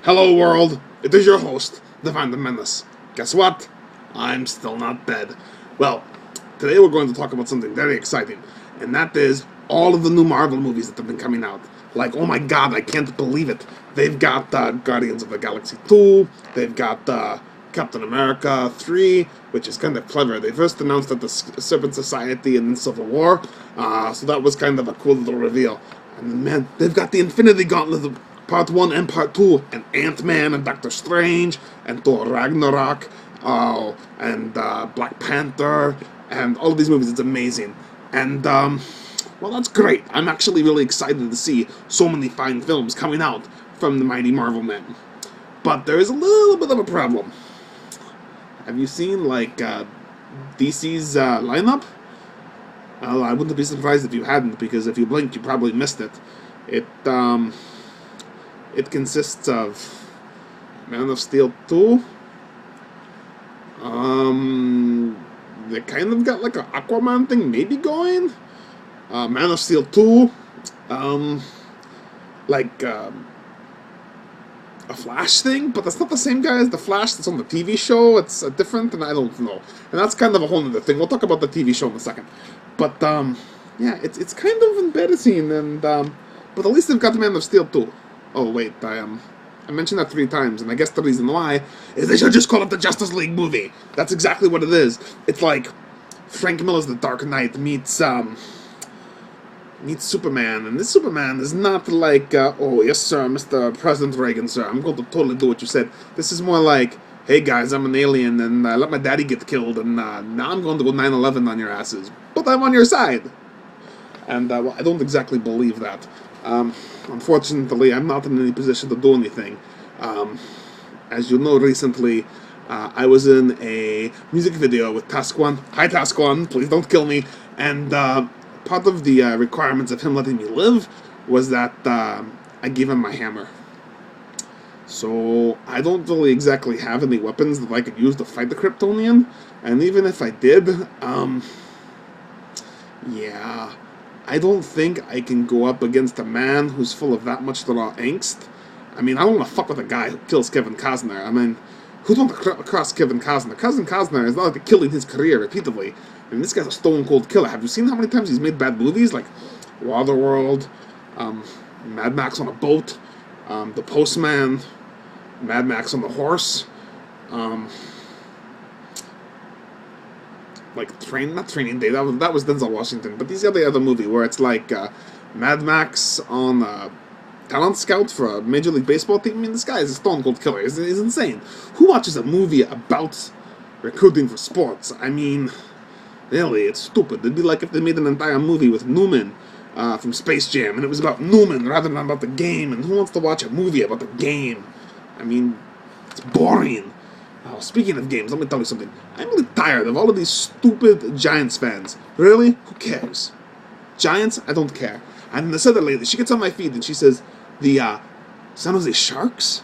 Hello world, it is your host, the Fandom Menace. Guess what? I'm still not dead. Well, today we're going to talk about something very exciting, and that is all of the new Marvel movies that have been coming out. Like, oh my god, I can't believe it. They've got Guardians of the Galaxy 2, they've got Captain America 3, which is kind of clever. They first announced at the Serpent Society and then Civil War, so that was kind of a cool little reveal. And then, man, they've got the Infinity Gauntlet Part 1 and Part 2, and Ant-Man and Doctor Strange, and Thor Ragnarok, and Black Panther, and all of these movies. It's amazing. And, well, that's great. I'm actually really excited to see so many fine films coming out from the mighty Marvel men. But there is a little bit of a problem. Have you seen, like, DC's lineup? I wouldn't be surprised if you hadn't, because if you blinked, you probably missed it. It consists of Man of Steel 2. They kind of got like an Aquaman thing maybe going. Man of Steel 2. A Flash thing, but that's not the same guy as the Flash that's on the TV show. It's different, and I don't know. And that's kind of a whole other thing. We'll talk about the TV show in a second. But, yeah, it's kind of embarrassing, and, but at least they've got the Man of Steel 2. Oh, wait, I mentioned that 3 times, and I guess the reason why is they should just call it the Justice League movie. That's exactly what it is. It's like Frank Miller's The Dark Knight meets Superman, and this Superman is not like, oh, yes, sir, Mr. President Reagan, sir, I'm going to totally do what you said. This is more like, hey, guys, I'm an alien, and I let my daddy get killed, and now I'm going to go 9/11 on your asses. But I'm on your side. And, well, I don't exactly believe that. Unfortunately, I'm not in any position to do anything. As you know, recently, I was in a music video with Tasquan. Hi, Tasquan, please don't kill me. And part of the requirements of him letting me live was that I gave him my hammer. So I don't really exactly have any weapons that I could use to fight the Kryptonian. And even if I did, yeah, I don't think I can go up against a man who's full of that much raw angst. I mean, I don't want to fuck with a guy who kills Kevin Costner. I mean, who don't cross Kevin Costner? Kevin Costner is not like killing his career repeatedly. I mean, this guy's a stone-cold killer. Have you seen how many times he's made bad movies? Like Waterworld, Mad Max on a Boat, The Postman, Mad Max on the Horse, like not Training Day, that was Denzel Washington, but these are the other movie where it's like Mad Max on talent scout for a Major League Baseball team. I mean, this guy is a stone cold killer. He's insane. Who watches a movie about recruiting for sports? I mean, really, it's stupid. It'd be like if they made an entire movie with Newman from Space Jam, and it was about Newman rather than about the game, and who wants to watch a movie about the game? I mean, it's boring. Oh, speaking of games, let me tell you something. I'm really tired of all of these stupid Giants fans. Really? Who cares? Giants? I don't care. And this other lady, she gets on my feed and she says, the San Jose Sharks?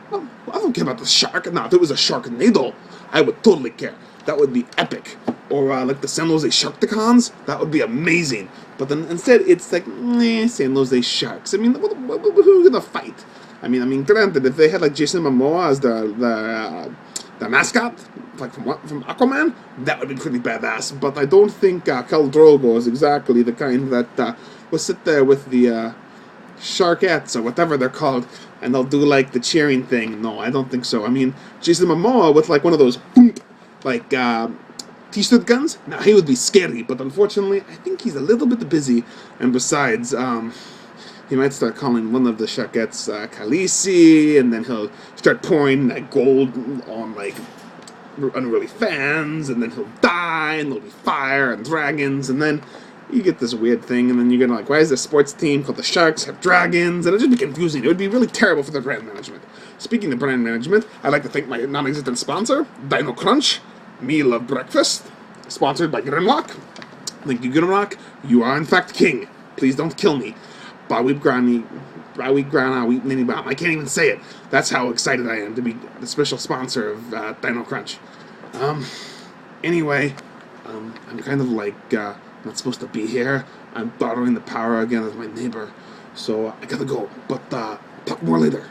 Well, I don't care about the shark. Now, if it was a Sharknado, I would totally care. That would be epic. Or like the San Jose Sharkticons? That would be amazing. But then instead, it's like, San Jose Sharks. I mean, who are we gonna fight? I mean, granted, if they had like Jason Momoa as the mascot, like from Aquaman, that would be pretty badass. But I don't think Khal Drogo is exactly the kind that will sit there with the Sharkettes or whatever they're called, and they'll do like the cheering thing. No, I don't think so. I mean, Jason Momoa with like one of those like t-shirt guns. Now he would be scary, but unfortunately, I think he's a little bit busy. And besides, he might start calling one of the Sharkettes Khaleesi, and then he'll start pouring gold on like unruly fans, and then he'll die, and there'll be fire and dragons, and then you get this weird thing, and then you're gonna like, why is this sports team called the Sharks have dragons? And it'd just be confusing. It would be really terrible for the brand management. Speaking of brand management, I'd like to thank my non-existent sponsor, Dino Crunch, meal of breakfast, sponsored by Grimlock. Thank you, Grimlock. You are in fact king. Please don't kill me. I can't even say it. That's how excited I am to be the special sponsor of Dino Crunch. Anyway, I'm kind of like not supposed to be here. I'm borrowing the power again of my neighbor, so I gotta go. But talk more later.